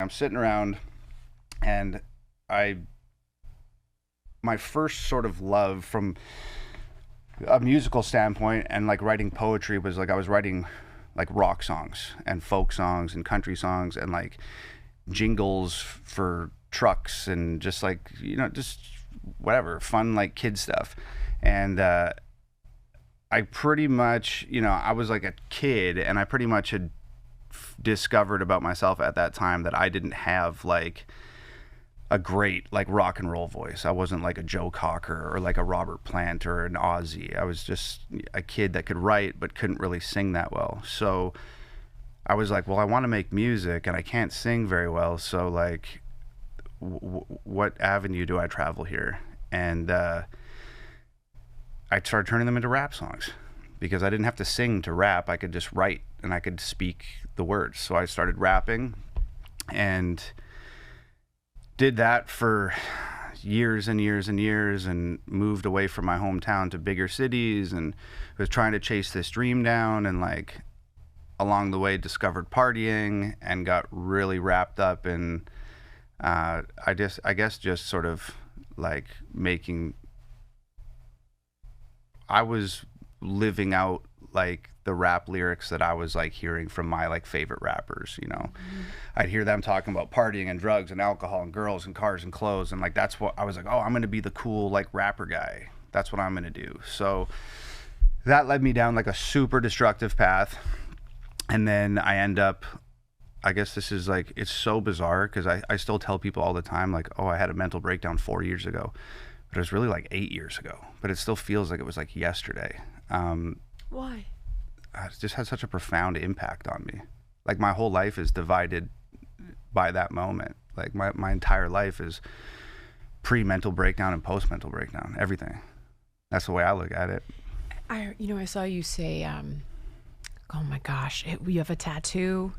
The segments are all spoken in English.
I'm sitting around, and my first sort of love from a musical standpoint and like writing poetry was like I was writing like rock songs and folk songs and country songs and like jingles for trucks and just like, just whatever, fun like kid stuff. And I pretty much, I was like a kid, and I pretty much had discovered about myself at that time that I didn't have like a great like rock and roll voice. I wasn't like a Joe Cocker or like a Robert Plant or an Ozzy. I was just a kid that could write but couldn't really sing that well. So I was like, well, I want to make music and I can't sing very well. So like, what avenue do I travel here? And I started turning them into rap songs because I didn't have to sing to rap. I could just write and I could speak the words. So I started rapping and did that for years and years and years, and moved away from my hometown to bigger cities, and was trying to chase this dream down, and like along the way discovered partying and got really wrapped up in I guess just sort of like I was living out like the rap lyrics that I was like hearing from my like favorite rappers, I'd hear them talking about partying and drugs and alcohol and girls and cars and clothes, and like that's what I was like, oh, I'm gonna be the cool like rapper guy. That's what I'm gonna do. So that led me down like a super destructive path, and then I end up, I guess this is like, it's so bizarre because I still tell people all the time like, oh, I had a mental breakdown 4 years ago, but it was really like 8 years ago, but it still feels like it was like yesterday. Why? It just had such a profound impact on me. Like my whole life is divided by that moment. Like my entire life is pre-mental breakdown and post-mental breakdown, everything. That's the way I look at it. I saw you say, oh my gosh, you have a tattoo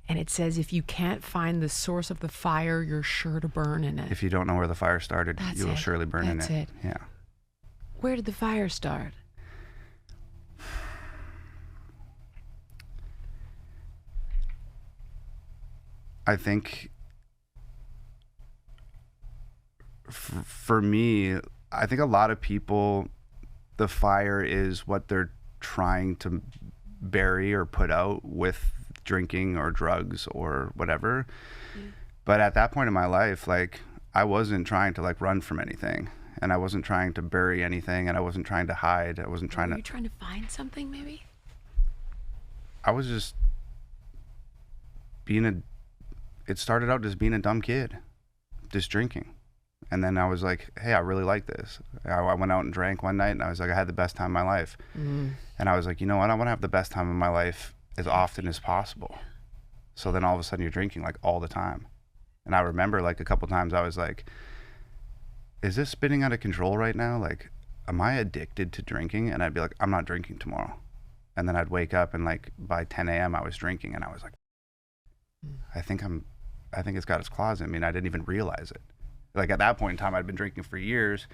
and it says, if you can't find the source of the fire, you're sure to burn in it. If you don't know where the fire started, you will surely burn in it. That's it. Yeah. Where did the fire start? I think for me, I think a lot of people, the fire is what they're trying to bury or put out with drinking or drugs or whatever. But at that point in my life, like I wasn't trying to like run from anything, and I wasn't trying to bury anything, and I wasn't trying to hide. I wasn't trying Were you trying to find something maybe? I was just it started out just being a dumb kid, just drinking. And then I was like, hey, I really like this. I went out and drank one night, and I was like, I had the best time of my life. And I was like, you know what? I want to have the best time of my life as often as possible. So then all of a sudden you're drinking like all the time. And I remember like a couple times I was like, is this spinning out of control right now? Like, am I addicted to drinking? And I'd be like, I'm not drinking tomorrow. And then I'd wake up and like by 10 a.m. I was drinking, and I was like, I think it's got its claws in me, and I didn't even realize it. Like at that point in time, I'd been drinking for years,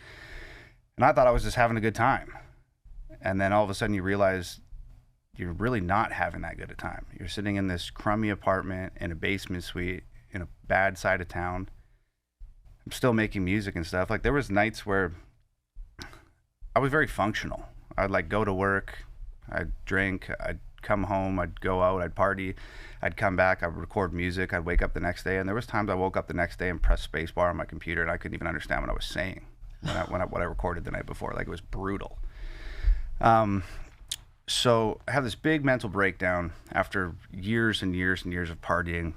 and I thought I was just having a good time. And then all of a sudden you realize you're really not having that good a time. You're sitting in this crummy apartment in a basement suite in a bad side of town. I'm still making music and stuff. Like there was nights where I was very functional. I'd like go to work, I'd drink, I'd come home, I'd go out, I'd party, I'd come back, I'd record music, I'd wake up the next day, and there was times I woke up the next day and pressed spacebar on my computer, and I couldn't even understand what I was saying what I recorded the night before. Like it was brutal. So I have this big mental breakdown after years and years and years of partying,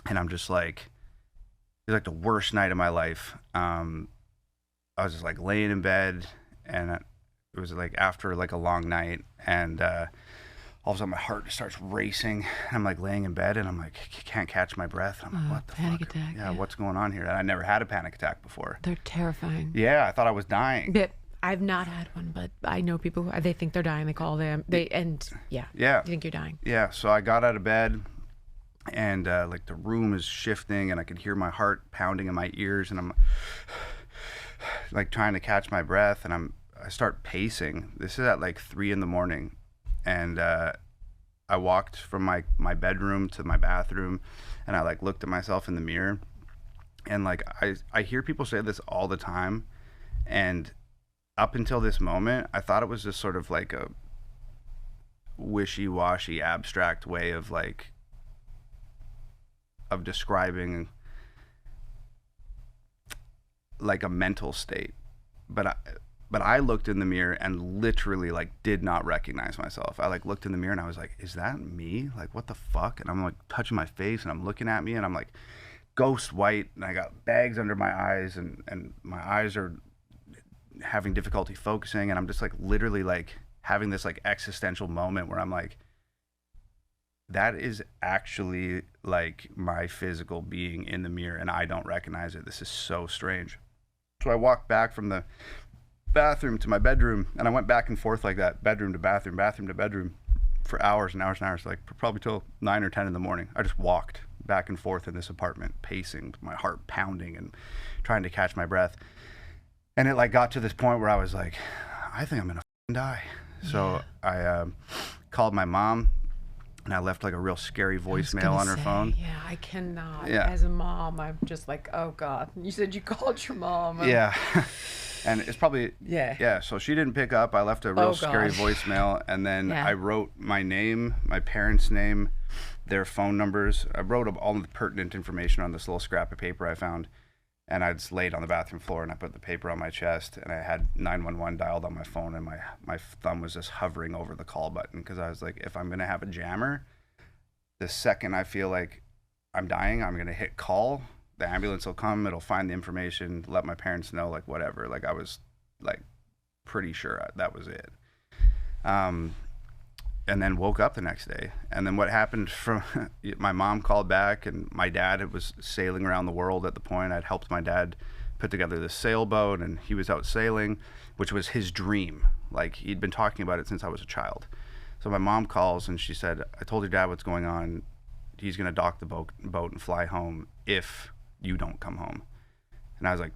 and I'm just like, it was like the worst night of my life. I was just like laying in bed, and it was like after like a long night, and all of a sudden my heart just starts racing. I'm like laying in bed, and I'm like, can't catch my breath. I'm like, what the panic fuck? Attack, yeah, what's going on here? And I never had a panic attack before. They're terrifying. Yeah, I thought I was dying. But I've not had one, but I know people who, they think they're dying. They call them, yeah. Yeah. You think you're dying. Yeah, so I got out of bed, and like the room is shifting, and I could hear my heart pounding in my ears, and I'm like trying to catch my breath, and I start pacing. This is at like 3 a.m, and I walked from my bedroom to my bathroom, and I like looked at myself in the mirror, and like I hear people say this all the time, and up until this moment I thought it was just sort of like a wishy-washy abstract way of like of describing like a mental state, but I looked in the mirror and literally like did not recognize myself. I like looked in the mirror and I was like, is that me? Like, what the fuck? And I'm like touching my face and I'm looking at me and I'm like ghost white and I got bags under my eyes and my eyes are having difficulty focusing, and I'm just like literally like having this like existential moment where I'm like, that is actually like my physical being in the mirror and I don't recognize it. This is so strange. So I walked back from the bathroom to my bedroom, and I went back and forth like that, bedroom to bathroom, bathroom to bedroom, for hours and hours and hours, like probably till 9 or 10 in the morning. I just walked back and forth in this apartment, pacing, my heart pounding and trying to catch my breath. And it like got to this point where I was like, I think I'm gonna die. So I called my mom, and I left like a real scary voicemail on her phone. Yeah, I cannot. Yeah. As a mom, I'm just like, oh God. You said you called your mom. Yeah. And it's probably, so she didn't pick up. I left a real scary voicemail, and then I wrote my name, my parents' name, their phone numbers. I wrote up all the pertinent information on this little scrap of paper I found, and I just laid on the bathroom floor, and I put the paper on my chest, and I had 911 dialed on my phone, and my thumb was just hovering over the call button, because I was like, if I'm going to have a jammer, the second I feel like I'm dying, I'm going to hit call. The ambulance will come, it'll find the information, let my parents know, like whatever. Like I was like pretty sure that was it. And then woke up the next day. And then what happened from my mom called back, and my dad was sailing around the world at the point. I'd helped my dad put together this sailboat, and he was out sailing, which was his dream. Like he'd been talking about it since I was a child. So my mom calls and she said, I told your dad what's going on. He's going to dock the boat and fly home if you don't come home. And I was like,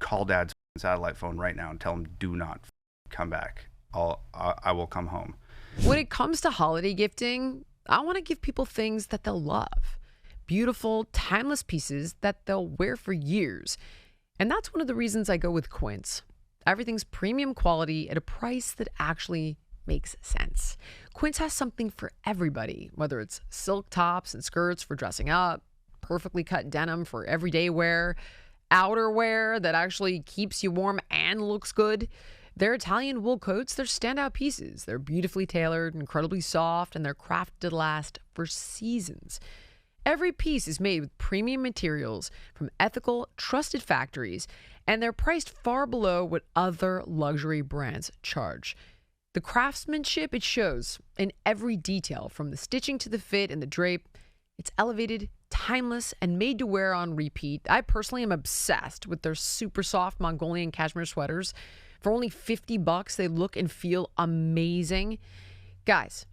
call dad's satellite phone right now and tell him, do not come back. I will come home. When it comes to holiday gifting, I want to give people things that they'll love. Beautiful, timeless pieces that they'll wear for years. And that's one of the reasons I go with Quince. Everything's premium quality at a price that actually makes sense. Quince has something for everybody, whether it's silk tops and skirts for dressing up, perfectly cut denim for everyday wear, outerwear that actually keeps you warm and looks good. Their Italian wool coats, they're standout pieces. They're beautifully tailored, incredibly soft, and they're crafted to last for seasons. Every piece is made with premium materials from ethical, trusted factories, and they're priced far below what other luxury brands charge. The craftsmanship, it shows in every detail, from the stitching to the fit and the drape. It's elevated, timeless, and made to wear on repeat. I personally am obsessed with their super soft Mongolian cashmere sweaters. For only $50, they look and feel amazing. Guys,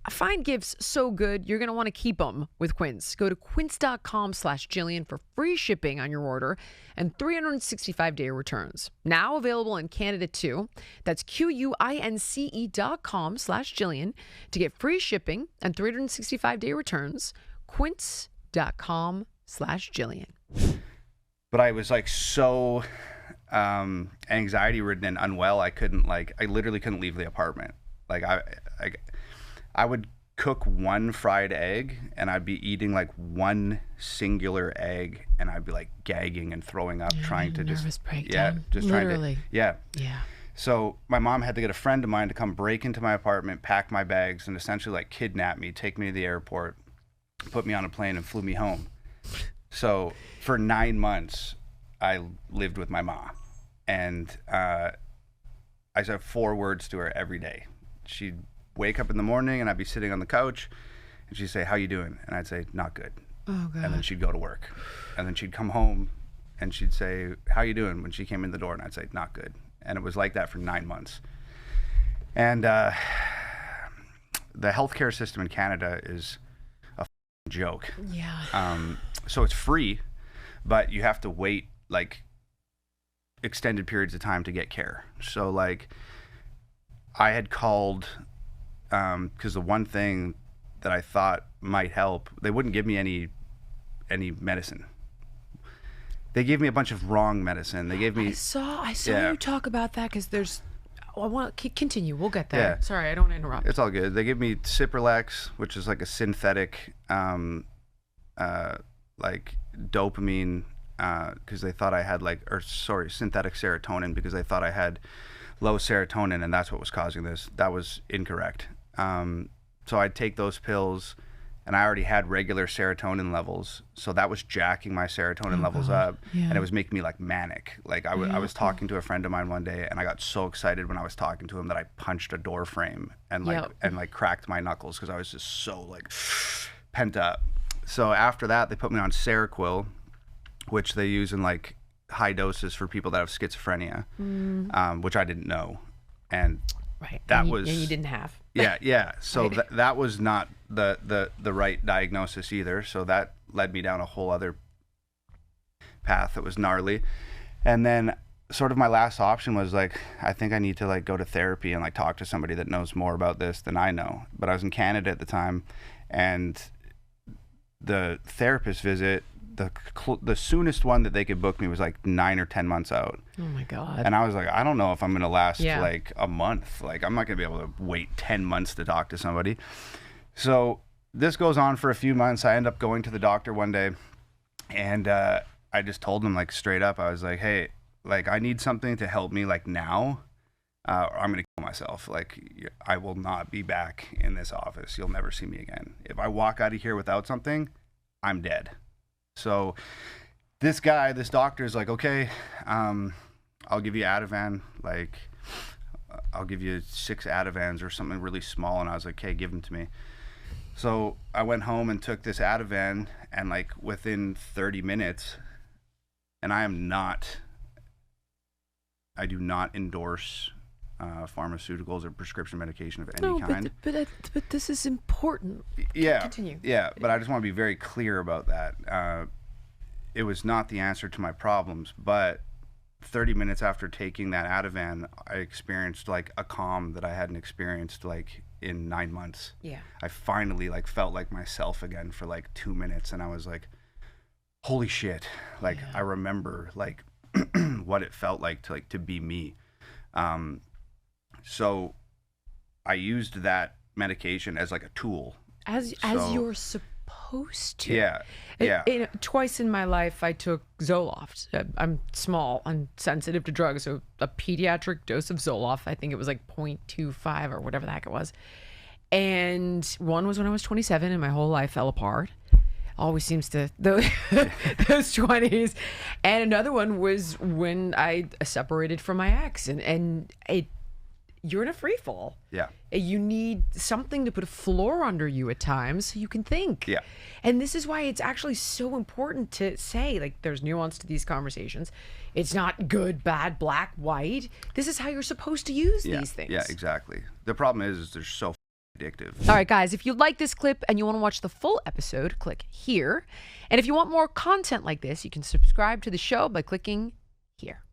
find gifts so good, you're going to want to keep them with Quince. Go to quince.com/Jillian for free shipping on your order and 365-day returns. Now available in Canada too. That's QUINCE.com/Jillian to get free shipping and 365-day returns. Quince.com/Jillian. But I was like so anxiety ridden and unwell. I literally couldn't leave the apartment. Like I would cook one fried egg, and I'd be eating like one singular egg, and I'd be like gagging and throwing up, trying to nervous breakdown. Literally. Yeah. So my mom had to get a friend of mine to come break into my apartment, pack my bags, and essentially like kidnap me, take me to the airport, put me on a plane, and flew me home. So for 9 months, I lived with my mom, and I said 4 words to her every day. She'd wake up in the morning, and I'd be sitting on the couch, and she'd say, "How you doing?" And I'd say, "Not good." Oh, God. And then she'd go to work, and then she'd come home, and she'd say, "How you doing?" When she came in the door, and I'd say, "Not good." And it was like that for 9 months. And the healthcare system in Canada is a joke. Yeah. So it's free, but you have to wait like extended periods of time to get care. So like I had called because the one thing that I thought might help, they wouldn't give me any medicine. They gave me a bunch of wrong medicine. They gave me. I saw Yeah. you talk about that because there's. I want to continue. We'll get there. Yeah. Sorry, I don't want to interrupt. It's all good. They gave me Cipralex, which is like a synthetic, like dopamine, because they thought I had synthetic serotonin, because they thought I had low serotonin, and that's what was causing this. That was incorrect. So I'd take those pills, and I already had regular serotonin levels, so that was jacking my serotonin levels up, and it was making me like manic. Like I was talking to a friend of mine one day, and I got so excited when I was talking to him that I punched a door frame and cracked my knuckles because I was just so like pent up. So after that, they put me on Seroquel, which they use in like high doses for people that have schizophrenia, which I didn't know, and right. that and was you didn't have. Yeah. So Right. that was not the right diagnosis either. So that led me down a whole other path that was gnarly. And then sort of my last option was like, I think I need to like go to therapy and like talk to somebody that knows more about this than I know. But I was in Canada at the time, and the therapist visit, the soonest one that they could book me was like 9 or 10 months out. Oh my God. And I was like, I don't know if I'm going to last Yeah. like a month. Like, I'm not going to be able to wait 10 months to talk to somebody. So this goes on for a few months. I end up going to the doctor one day, and I just told him like straight up, I was like, hey, like I need something to help me like now, or I'm going to kill myself. Like, I will not be back in this office. You'll never see me again. If I walk out of here without something, I'm dead. So this doctor is like, okay, I'll give you Ativan, like I'll give you 6 Ativans or something really small. And I was like, okay, give them to me. So I went home and took this Ativan, and like within 30 minutes, and I do not endorse pharmaceuticals or prescription medication of any kind. But this is important. Yeah. Continue. Yeah, but I just want to be very clear about that. It was not the answer to my problems, but 30 minutes after taking that Ativan, I experienced like a calm that I hadn't experienced like in 9 months. Yeah. I finally like felt like myself again for like 2 minutes, and I was like, holy shit. Like, I remember like what it felt like to be me. So I used that medication as like a tool. As you're supposed to. Yeah. Twice in my life, I took Zoloft. I'm small. I'm sensitive to drugs. So a pediatric dose of Zoloft, I think it was like 0.25 or whatever the heck it was. And one was when I was 27 and my whole life fell apart. Always seems to, those 20s. And another one was when I separated from my ex. And you're in a free fall. Yeah. You need something to put a floor under you at times so you can think. Yeah. And this is why it's actually so important to say, like, there's nuance to these conversations. It's not good, bad, black, white. This is how you're supposed to use these things. Yeah, exactly. The problem is they're so addictive. All right, guys, if you like this clip and you want to watch the full episode, click here. And if you want more content like this, you can subscribe to the show by clicking here.